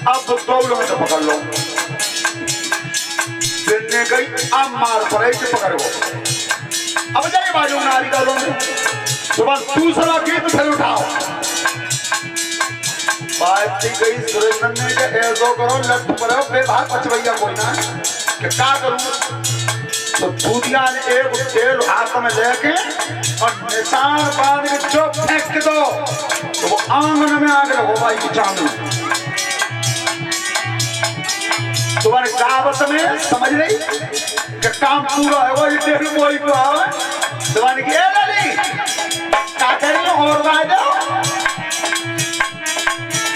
अब दो लोगों से पकड़ लो। देने गई अब मार पड़े से पकड़ो। अब जाइए बाजू नारी का लोग तो बस दूसरा गीत फिर उठाओ। बात थी गई सुरेंद्र ने के ऐसो करो लट पड़ो बेभाग पचवैया कोई ना कि क्या करूं। तो दूधिया ने एक तेल हाथ में लेके और निशान बांध के जो फेंक दो तो वो आंगन में आग लगो भाई की चांदनी। तुम्हारे कहावत में समझ रही कि काम पूरा है वो तेल वही को आवे तुम्हारे की लली क्या करियो और गाय दो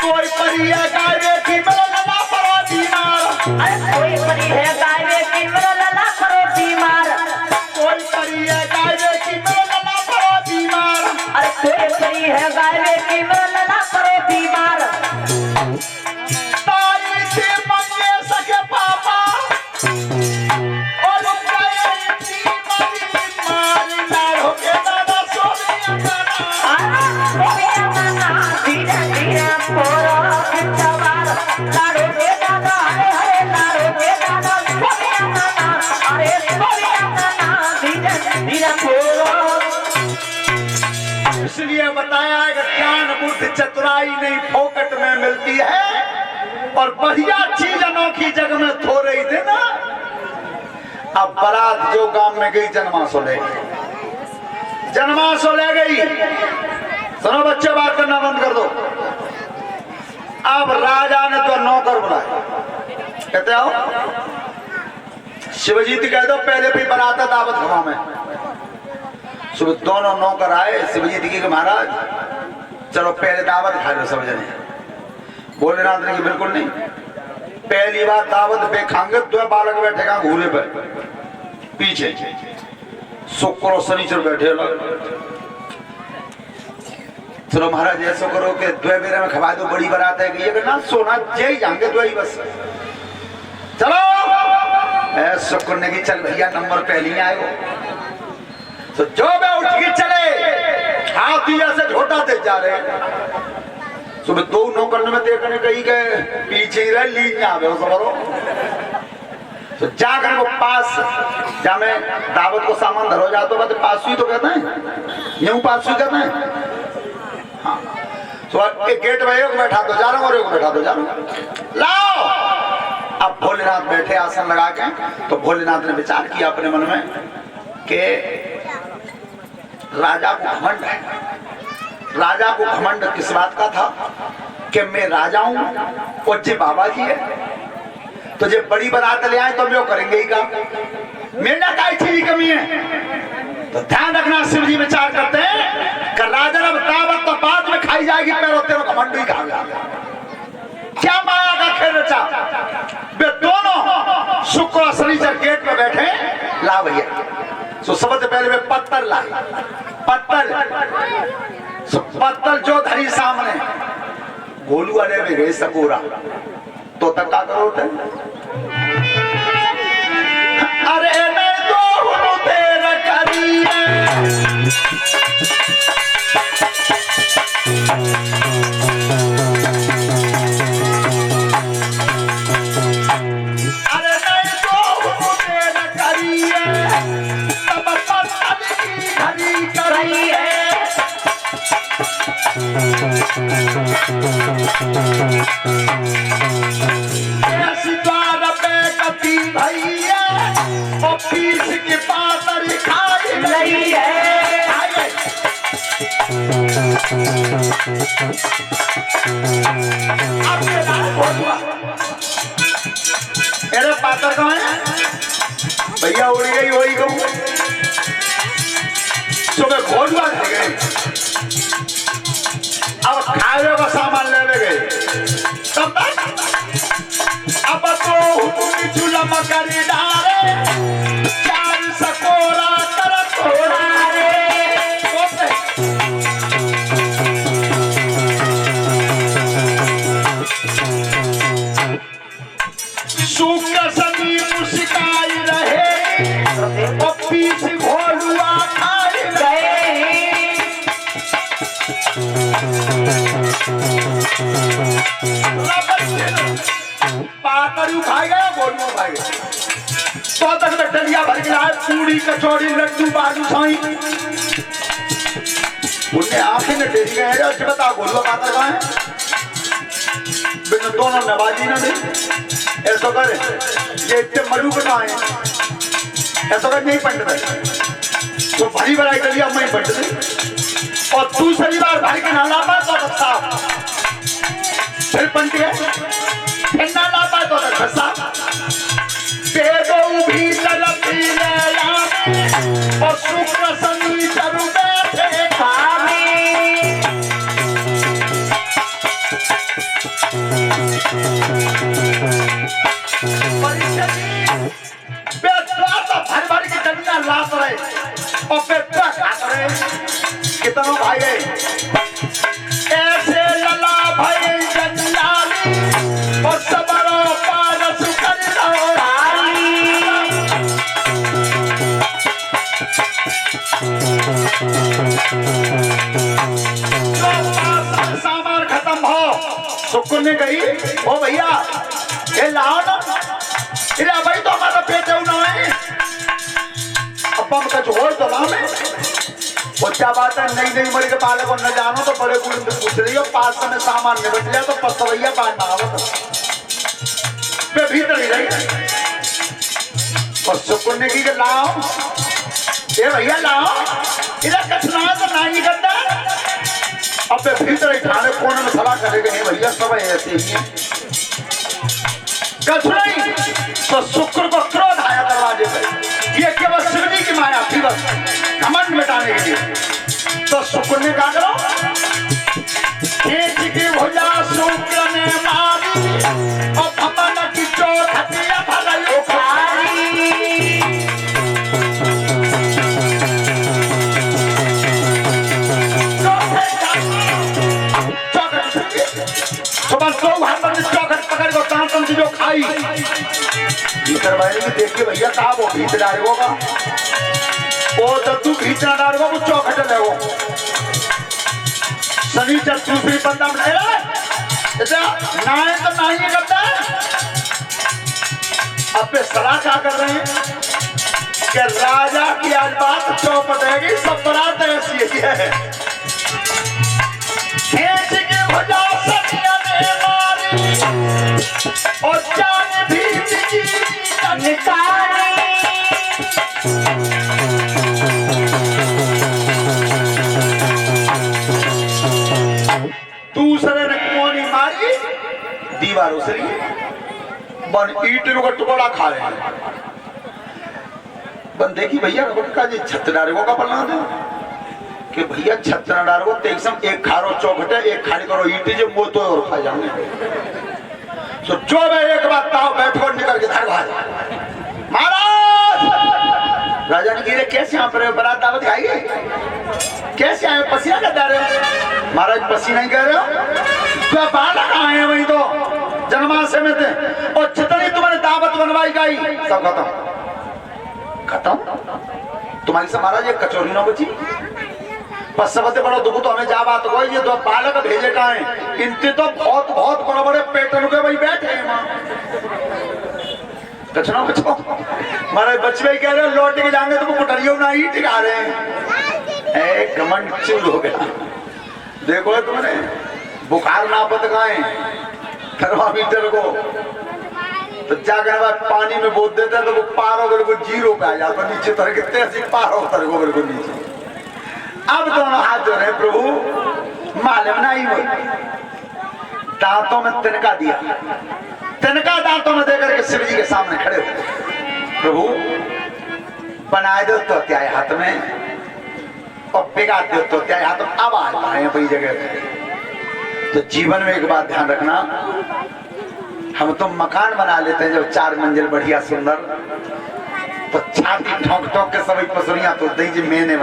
कोई परी है गाय बेटी मेरा लला परो बीमार। अरे कोई परी है गाय बेटी मेरा लला परो बीमार। कोई परी है गाय बेटी मेरा लला परो बीमार। अरे कोई परी है गाय बेटी मेरा लला परो बीमार। ताई से मंगे सके पापा और गाय की मारी लाड़ो के दादा सोनिया गाना धीरे धीरे पोरो किचवार लाड़ो के दादा हरे हरे लाड़ो के दादा सोनिया गाना अरे सोनिया गाना धीरे धीरे पोरो। इसलिए बताया कि ज्ञान बुद्धि चतुराई नहीं फोकट में मिलती है और बढ़िया चीज अनोखी जग में थो रही थी ना। अब बारात जो गांव में गई जन्मासो ले गई। सुनो बच्चे बात करना बंद कर दो। अब राजा ने तो नौकर बुलाया कहते आओ शिवजीत कह दो पहले भी बारात दावत घुमा में। सुबह दोनों नौकर आए शिवजीत की महाराज चलो पहले दावत खा लो सब जने। भोलेनाथ ने की बिल्कुल नहीं पहली बार दावत पे खाएंगे तो बालक बैठेगा घूरे पर पीछे शुक्र और शनिचर बैठे लग। चलो महाराज ऐसा करो कि द्वे बेरे में खवा दो बड़ी बारात है कि ये ना सोना जय जाएंगे दो ही बस। चलो ऐसा करने की चल भैया नंबर पहली आए हो तो जो मैं उठ के चले हाथी ऐसे झोटाते जा रहे। सुबह दो नौकर में देखने गई के पीछे ही रह लीन आवे समरो तो जाकर वो पास जा में दावत को सामान धरो जा तो बात पास ही तो कहते हैं यूं पास ही कहते हैं। हाँ तो एक गेट में एक बैठा दो जा रहा हूँ और एक बैठा दो जा रहा हूँ लाओ। अब भोलेनाथ बैठे आसन लगा के तो भोलेनाथ ने विचार किया अपने मन में कि राजा को घमंड है। राजा को घमंड किस बात का था कि मैं राजा हूं और जे बाबा जी है तो जे बड़ी बारात ले आए तो हम करेंगे ही काम मेरा काय चीज की कमी है। तो ध्यान रखना शिव जी विचार करते हैं कि राजा ने दावत तो बाद में खाई जाएगी पैरों तेरे घमंड ही खा गया। क्या माया का खेल रचा वे दोनों शुक्र और शनिचर गेट पे बैठे ला भैया। तो सबसे पहले वे पत्थर लाए पत्थर जो धरी सामने गोलू वाले में गए सकोरा तो तक का करो अरे मैं तो हूँ तेरा करिए अरे मैं तो हूँ तेरा करिए तब पत्थर की धरी करिए। द्वार पे कती भैया और पीस के पातर खाई नहीं है। अरे पातर कौन है भैया उड़ गई वही कहूँ सुबह घोड़वा ले गए। अब खाए का सामान लेने गए तब तक अब तो झूला मकरी डाले चार सकोरा कर थोड़ा रे सूख सनी मुस्काई रहे और पीछ घोड़ुआ खाई रहे। पातरू खाए गए गोलू खाए गए तो तक में डलिया भर के लाए पूरी कचौड़ी लड्डू बाजू साई उन्हें आंखें ने डेरी गए हैं बता गोलू पातर कहाँ है बिन दोनों नवाजी ना दे ऐसा करे ये इतने मरू बना है ऐसा कर नहीं पंडित है तो भरी भराई डलिया मैं पंडित है और दूसरी बार भर के ना ला पाए तो साफ फिर पंडित है फिर ना ला पाए तो खसा बेदो भी तरफी ले और शुक्र शनि चरु बैठे खामी भर भर की डलियां लात रहे और बेटा खात रहे कितनों भाई गए ऐसे लला भाई जंजाली और सबरो पारस कर सामान खत्म हो सुकुन ने कही ओ भैया ये लाओ ना इधर भाई तो हमारा पेट है ना है अब हम कुछ और तो लाओ में और क्या बात है नई नई उम्र के बालक को न जानो तो बड़े गुरु से पूछ रही हो पास में सामान निबट लिया तो पसवैया बांधना हो तो भीतर ही रही और सुकुन ने की लाओ ये भैया लाओ इधर कचना तो नहीं करता अब भीतर ही ठाणे कोने में सलाह करेगा नहीं भैया सब ऐसे ही है नहीं तो शुक्र को क्रोध आया दरवाजे पर ये केवल शिवजी की माया थी बस घमंड मिटाने के लिए तो शुक्र ने कहा करो खेत की भुजा शुक्र ने मारी और भमन की चोट हटिया भलाई उखाड़ी सुबह 100 हाथ में चौखट पकड़ को तांतन से जो खाई भीतर वाले की देख के भैया कहा वो भीतर डालेगो का वो जब तू भीतर डालेगो वो चौखट लेगो शनिचर दूसरी बंदा बने नाए तो नहीं करता अब पे सलाह क्या कर रहे हैं कि राजा की आज बात चौपट है सब बरात ऐसी है खेत की भुजा सनिया ने मारी और जान भी निकाली दूसरे ने कोनी मारी दीवारों से बन ईंटों का टुकड़ा खा रहे हैं बन देखी भैया का जी छत डारेगो का पलना दे कि भैया छत न डारेगो तेईसम एक खारो चौखट है एक खाली करो ईंटे जो वो तो और खा जाऊंगे तो जो मैं एक बात ताओ बैठो निकल के घर भाग महाराज राजा ने गिरे कैसे यहाँ पर बारात दावत खाइए कैसे आए पसीना कर रहे हो महाराज पसीना ही कह रहे हो तो बालक आए हैं वही तो जन्माशय में थे और जितनी तुम्हारे दावत बनवाई गई सब खत्म तुम्हारी से महाराज ये कचौरी ना बची बस सबसे बड़ा दुख तो हमें जा बात हो ये दो बालक भेजे का है इनके तो बहुत बहुत बड़े बड़े पेटन के भाई बैठे हैं कचना बचो महाराज बचवे कह रहे हो लौट के जाएंगे तो कुटरियों ना ही टिका रहे हैं घमंड चूर हो गया देखो तुमने बुखार नापत गाए थर्मामीटर को तो जाकर बाद पानी में बोल देते हैं तो वो पार होकर को 0 पे आ जाता नीचे तरह के 83 पार होकर को नीचे अब दोनों हाथ जो रहे प्रभु मालूम नहीं हुई दांतों में तिनका दिया तिनका दांतों में देकर के शिव जी के सामने खड़े हो प्रभु बनाए दो तो त्याय हाथ में और बिगाड़ दो तो त्याय हाथ में अब आ पाए वही जगह पे तो जीवन में एक बात ध्यान रखना हम तो मकान बना लेते हैं जब 4 मंजिल बढ़िया सुंदर तो छाती ठोक ठोक के सभी पसुरियां तो दीजिए मैंने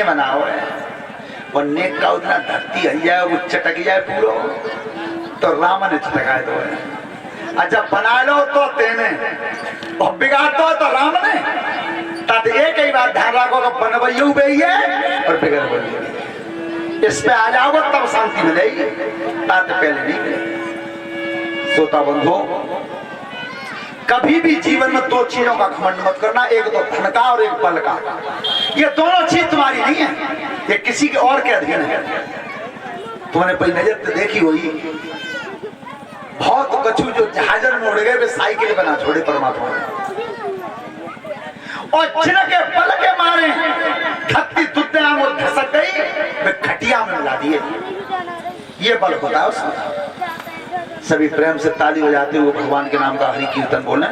बनाओ है और नेक का उतना धरती हल जाए वो चटक जाए पूरा तो राम ने चटकाए दो है अच्छा बना लो तो तेने और बिगाड़ दो तो राम ने तब एक ही बात ध्यान रखो कि बनवैयू भी है और बिगड़ बनी इस पे आ जाओगे तब शांति मिलेगी, ताते पहले नहीं मिलेगी। श्रोता बंधुओं, कभी भी जीवन में दो चीजों का घमंड मत करना, एक तो धन का और एक बल का। ये दोनों चीज तुम्हारी नहीं है, ये किसी के और के अधीन है। तुमने कोई नजर तो देखी हुई, बहुत कछु जो जहाजर में उड़ गए वे साइकिल बना छोड़े परमात्मा ने, और जिन के बल के मारे धरती दुनिया में धसक गई, वे खटिया में मिला दिए। ये बल होता है उसमें। सभी प्रेम से ताली बजाते हुए भगवान के नाम का हरि कीर्तन बोले।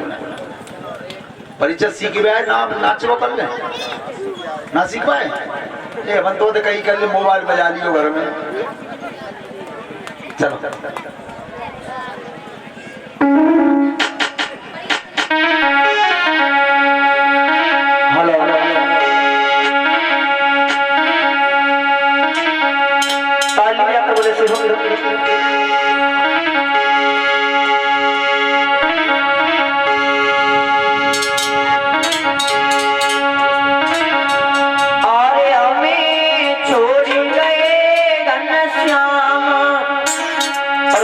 परिचय सीखी हुए नाम नाचो कर ले, ना सीख पाए ये बन तो कहीं कर ले, मोबाइल बजा लियो घर में। चलो हेलो ताली बजाते बोले से छोड़ गए घनश्याम और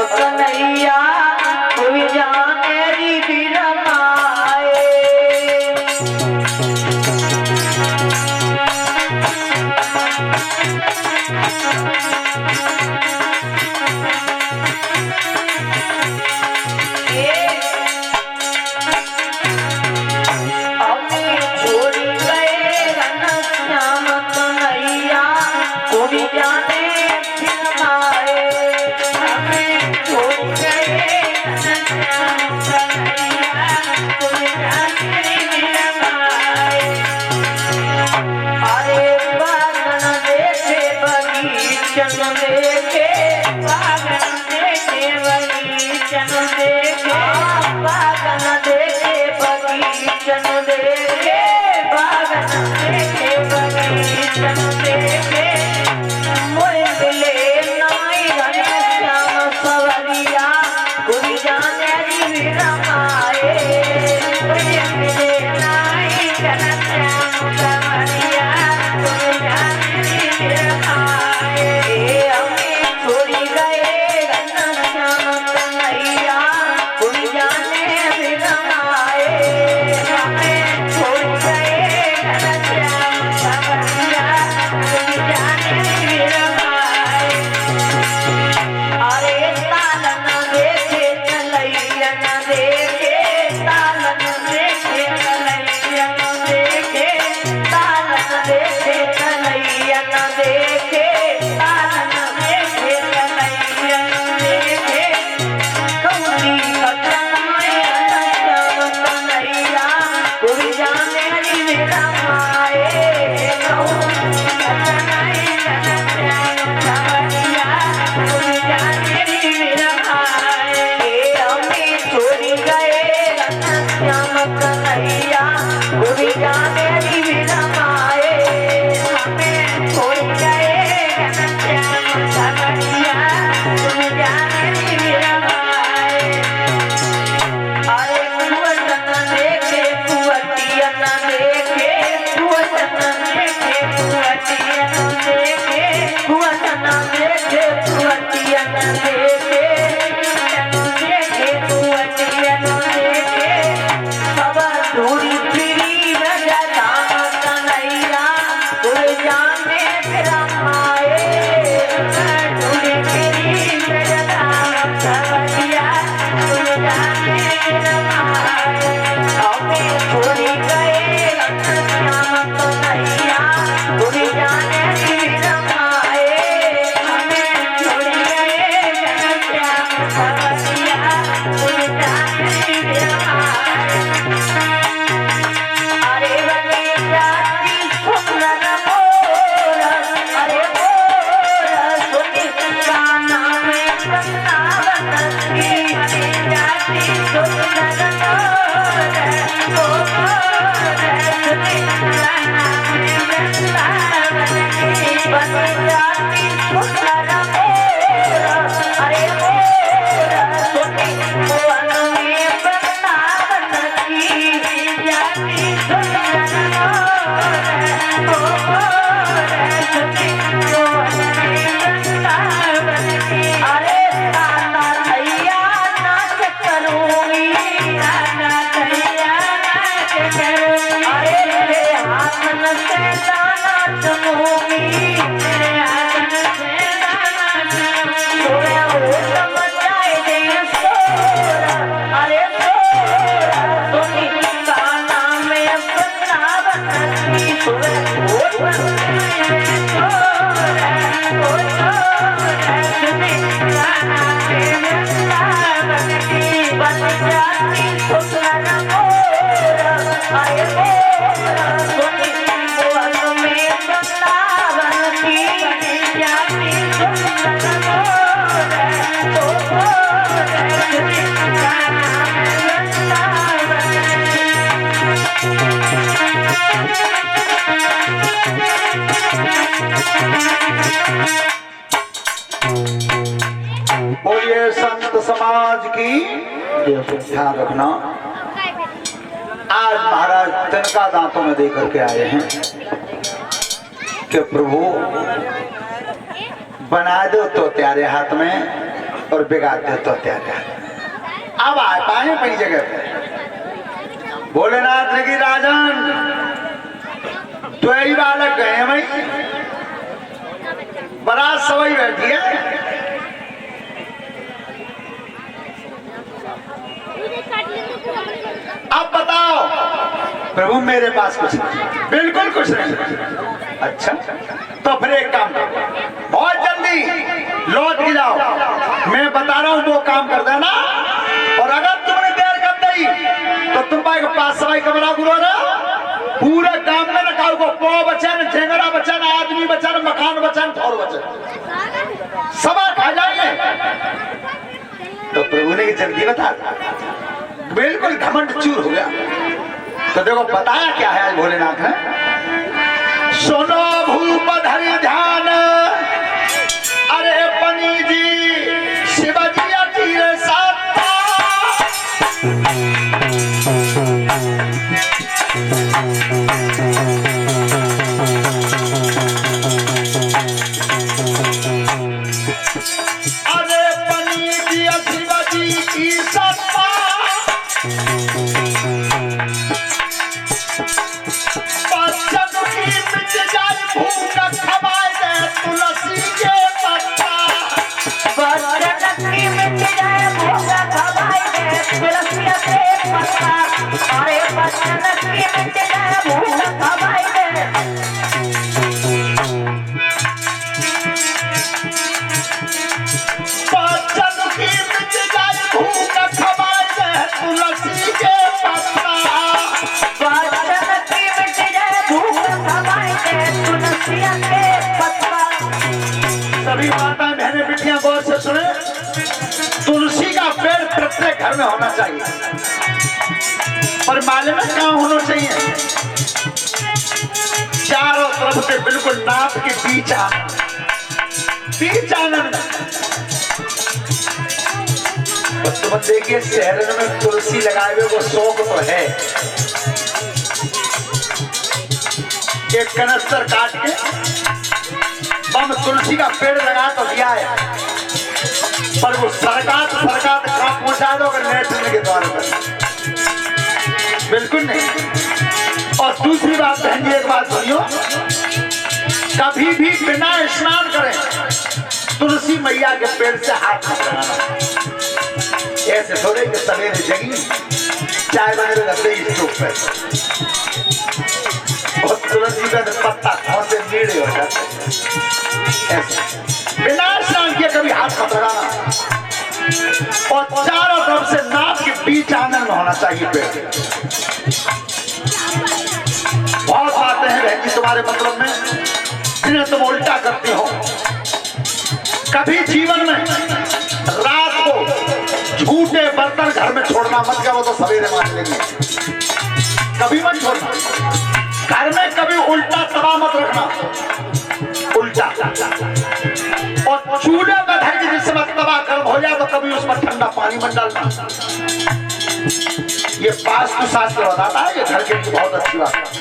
बोलिए संत समाज की ध्यान रखना। आज महाराज तिनका दांतों में दे करके आए हैं कि प्रभु बना दो तो त्यारे हाथ में और बिगाड़ दो तो त्यारे हाथ में। अब आ पाए अपनी जगह पे। भोलेनाथ ने की राजन तो यही बालक गए भाई, बारात सवाई बैठी है। अब बताओ प्रभु मेरे पास कुछ नहीं, बिल्कुल कुछ नहीं। अच्छा तो फिर एक काम करो, बहुत जल्दी लौट के जाओ, मैं बता रहा हूँ वो काम कर देना। और अगर तुमने देर कर दी तो तुम पाए पास सवाई कमरा गुरो ना पूरे काम में न खाओ को पो बचन, झेंगड़ा बचन, आदमी बचन, मकान बचन, थोर बचन, सब खा जाएंगे। तो प्रभु ने जल्दी बता, बिल्कुल घमंड चूर हो गया। तो देखो बताया क्या है आज भोलेनाथ ने, सुनो भूप धरि ध्यान, अरे पनी जी शिवजी तीर साता, अरे पनी जी शिवजी की सत्ता, तुलसी के पत्ता, अरे बचन की मिट जाए भूख खबाई दे, बचन की मिट जाए भूख खबाई दे, तुलसी के पत्ता, बचन की मिट जाए भूख खबाई दे, तुलसी के पत्ता। सभी माता बहनें बिटियां गौर से सुने, तुलसी का पेड़ प्रत्येक घर में होना चाहिए। पर माले में कहाँ होना चाहिए, चारों तरफ से बिल्कुल नाप के बीच आनंद। तुम देखिए शहर में तुलसी लगाए हुए वो शौक तो है, एक कनस्तर काट के बम तुलसी का पेड़ लगा तो दिया है, पर वो सरकार कहाँ पहुंचा दो अगर नेट के द्वार पर, बिल्कुल नहीं। और दूसरी बात बहन जी एक बात सुनियो, कभी भी बिना स्नान करें तुलसी मैया के पेड़ से हाथ मत लगाना। ऐसे थोड़े कि सवेरे जगी चाय बने रखते ही स्टोव पे और तुलसी का पत्ता से नीड़े हो जाते, ऐसे बिना स्नान किए कभी हाथ मत लगाना। और चारों तरफ से नाक के बीच आंगन में होना चाहिए पेड़। बहुत बातें हैं बहन जी तुम्हारे मतलब में जिन्हें तुम उल्टा करते हो। कभी जीवन में रात को झूठे बर्तन घर में छोड़ना मत, क्या वो तो सवेरे मान लेंगे, कभी मत छोड़ना। घर में कभी उल्टा तवा मत रखना, उल्टा। और चूल्हे में धर के जिस समय तवा गर्म हो जाए तो कभी उसमें ठंडा पानी मत डालना। ये वास्तु शास्त्र बताता है, ये घर के लिए बहुत अच्छी बात है।